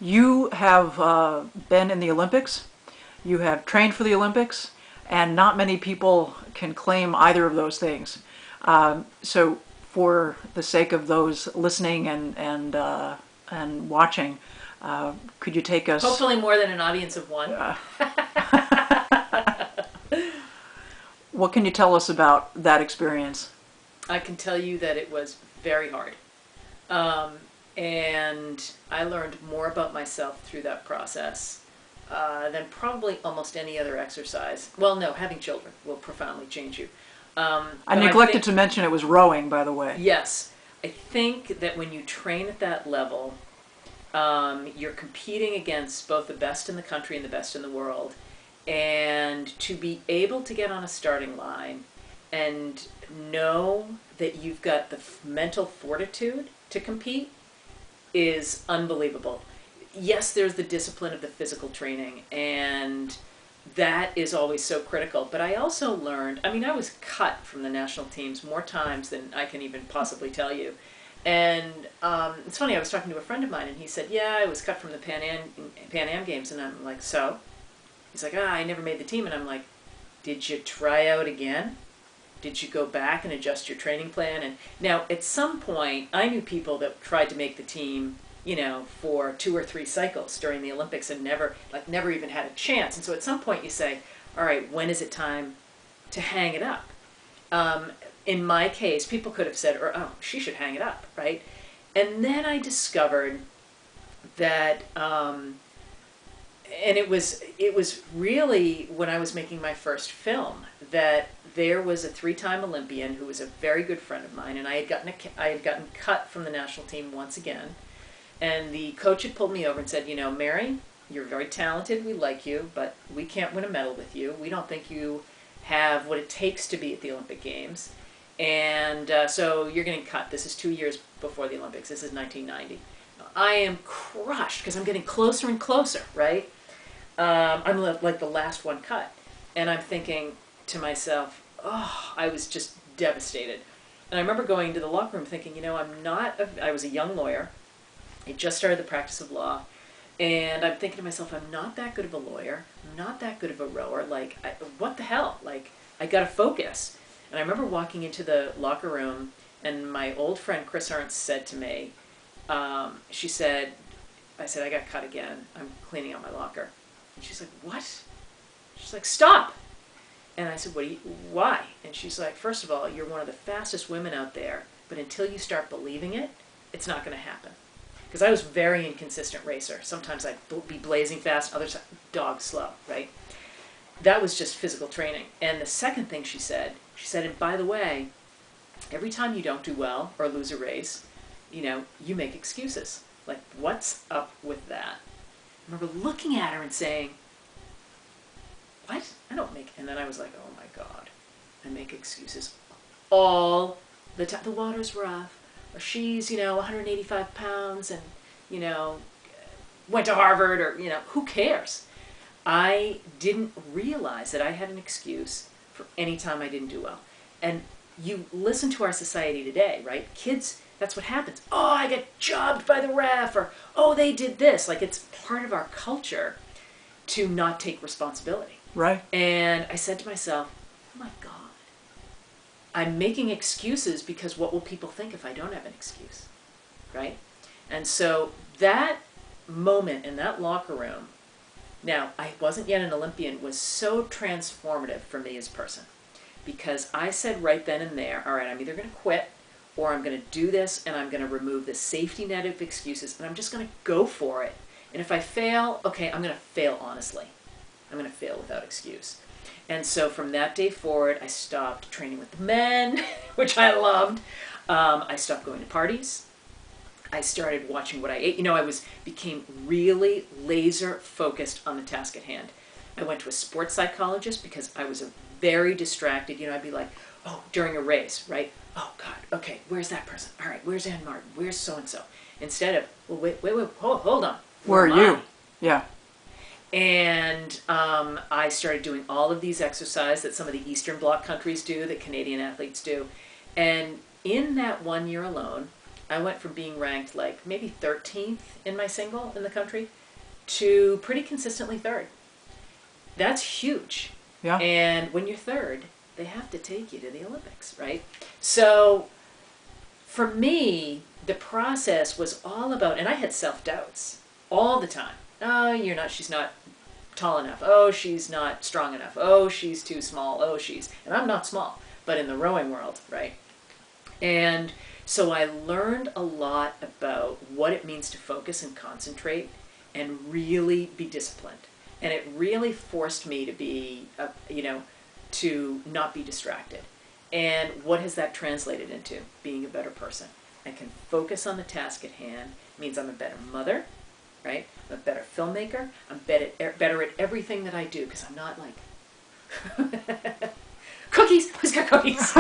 You have been in the Olympics, you have trained for the Olympics, and not many people can claim either of those things. So, for the sake of those listening and watching, could you take us? Hopefully more than an audience of one. What can you tell us about that experience? I can tell you that it was very hard. And I learned more about myself through that process than probably almost any other exercise. Well, no, having children will profoundly change you. I neglected to mention it was rowing, by the way. Yes. I think that when you train at that level, you're competing against both the best in the country and the best in the world. And to be able to get on a starting line and know that you've got the mental fortitude to compete is unbelievable. Yes, there's the discipline of the physical training, and that is always so critical. But I also learned, I mean, I was cut from the national teams more times than I can even possibly tell you. And it's funny, I was talking to a friend of mine, and he said, yeah, I was cut from the Pan Am Games. And I'm like, so? He's like, I never made the team. And I'm like, did you try out again? Did you go back and adjust your training plan? And now, at some point, I knew people that tried to make the team, you know, for 2 or 3 cycles during the Olympics and never even had a chance. And so at some point you say, all right, when is it time to hang it up? In my case, people could have said, oh, she should hang it up, right? And then I discovered that, and it was really when I was making my first film that there was a 3-time Olympian who was a very good friend of mine, and I had gotten cut from the national team once again. And the coach had pulled me over and said, you know, Mary, you're very talented, we like you, but we can't win a medal with you. We don't think you have what it takes to be at the Olympic Games. And so you're getting cut. This is 2 years before the Olympics. This is 1990. I am crushed because I'm getting closer and closer, right? I'm like the last one cut. And I'm thinking to myself, oh, I was just devastated. And I remember going to the locker room thinking, you know, I was a young lawyer. I just started the practice of law. And I'm thinking to myself, I'm not that good of a lawyer. I'm not that good of a rower. Like, what the hell? Like, I got to focus. And I remember walking into the locker room, and my old friend Chris Ernst said to me, I said, I got cut again. I'm cleaning out my locker. And she's like, what? She's like, stop. And I said, why? And she's like, first of all, you're one of the fastest women out there, but until you start believing it, it's not going to happen. Because I was a very inconsistent racer. Sometimes I'd be blazing fast, other times dog slow, right? That was just physical training. And the second thing she said, and by the way, every time you don't do well or lose a race, you know, you make excuses. Like, what's up with that? I remember looking at her and saying, what? I don't make, and then I was like, oh my God, I make excuses all the time. The water's rough, or she's, you know, 185 pounds and, you know, went to Harvard, or, you know, who cares? I didn't realize that I had an excuse for any time I didn't do well. And you listen to our society today, right? Kids, that's what happens. Oh, I got jobbed by the ref, or, oh, they did this. Like, it's part of our culture to not take responsibility. Right. And I said to myself, oh my God, I'm making excuses because what will people think if I don't have an excuse, right? And so that moment in that locker room, now I wasn't yet an Olympian, was so transformative for me as a person. Because I said right then and there, all right, I'm either going to quit or I'm going to do this, and I'm going to remove the safety net of excuses, and I'm just going to go for it. And if I fail, okay, I'm going to fail honestly. I'm going to fail without excuse. And so from that day forward, I stopped training with the men, which I loved. I stopped going to parties. I started watching what I ate. You know, became really laser focused on the task at hand. I went to a sports psychologist because I was very distracted. You know, I'd be like, oh, during a race, right? Oh God, okay, where's that person? All right, where's Ann Martin? Where's so-and-so? Instead of, well, wait, hold on. Where are you? Yeah. And I started doing all of these exercises that some of the Eastern Bloc countries do, that Canadian athletes do. And in that 1 year alone, I went from being ranked like maybe 13th in my single in the country to pretty consistently third. That's huge. Yeah. And when you're third, they have to take you to the Olympics, right? So for me, the process was all about, and I had self-doubts all the time. Oh, she's not tall enough. Oh, she's not strong enough. Oh, she's too small. Oh, and I'm not small, but in the rowing world, right? And so I learned a lot about what it means to focus and concentrate and really be disciplined. And it really forced me to be, to not be distracted. And what has that translated into? Being a better person. I can focus on the task at hand. It means I'm a better mother, right? I'm a better filmmaker. I'm better at everything that I do because I'm not like, cookies, who's got cookies?